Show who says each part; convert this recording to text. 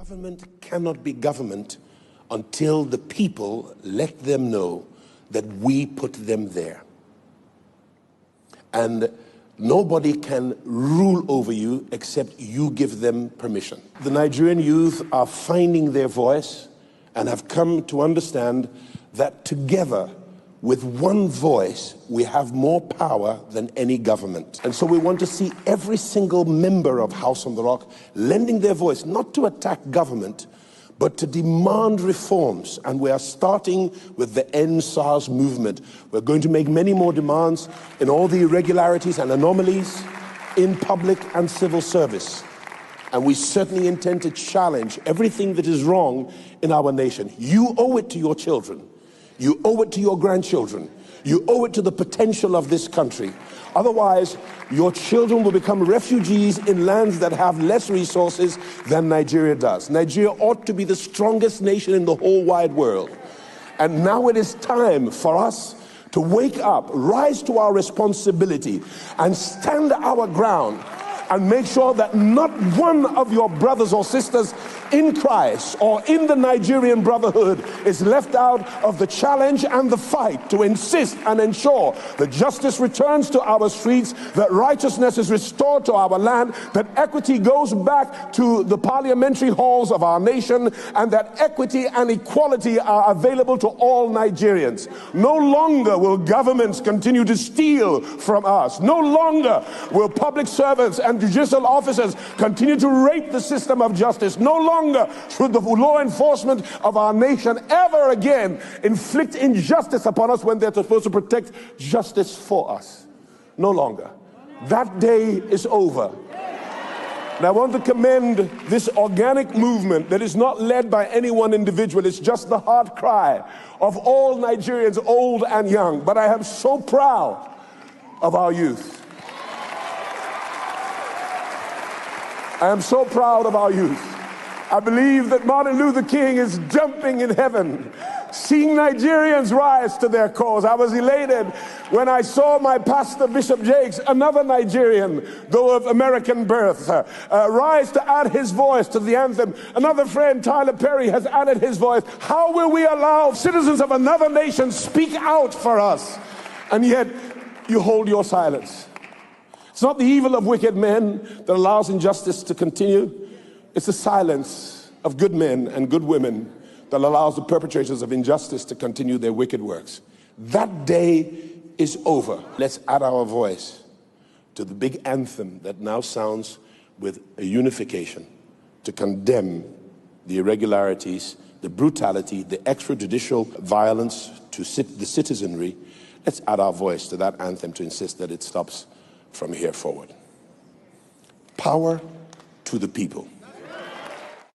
Speaker 1: Government cannot be government until the people let them know that we put them there. And nobody can rule over you except you give them permission. The Nigerian youth are finding their voice and have come to understand that together, with one voice, we have more power than any government. And so we want to see every single member of House on the Rock lending their voice, not to attack government, but to demand reforms. And we are starting with the End SARS movement. We're going to make many more demands in all the irregularities and anomalies in public and civil service. And we certainly intend to challenge everything that is wrong in our nation. You owe it to your children. You owe it to your grandchildren. You owe it to the potential of this country. Otherwise, your children will become refugees in lands that have less resources than Nigeria does. Nigeria ought to be the strongest nation in the whole wide world. And now it is time for us to wake up, rise to our responsibility, and stand our ground and make sure that not one of your brothers or sisters in Christ or in the Nigerian brotherhood is left out of the challenge and the fight to insist and ensure that justice returns to our streets, that righteousness is restored to our land, that equity goes back to the parliamentary halls of our nation, and that equity and equality are available to all Nigerians. No longer will governments continue to steal from us. No longer will public servants and judicial officers continue to rape the system of justice. No longer should the law enforcement of our nation ever again inflict injustice upon us when they're supposed to protect justice for us. No longer. That day is over. And I want to commend this organic movement that is not led by any one individual. It's just the heart cry of all Nigerians, old and young. But I am so proud of our youth. I am so proud of our youth. I believe that Martin Luther King is jumping in heaven, seeing Nigerians rise to their cause. I was elated when I saw my pastor, Bishop Jakes, another Nigerian, though of American birth, rise to add his voice to the anthem. Another friend, Tyler Perry, has added his voice. How will we allow citizens of another nation speak out for us? And yet you hold your silence. It's not the evil of wicked men that allows injustice to continue. It's the silence of good men and good women that allows the perpetrators of injustice to continue their wicked works. That day is over. Let's add our voice to the big anthem that now sounds with a unification to condemn the irregularities, the brutality, the extrajudicial violence to the citizenry. Let's add our voice to that anthem to insist that it stops from here forward. Power to the people.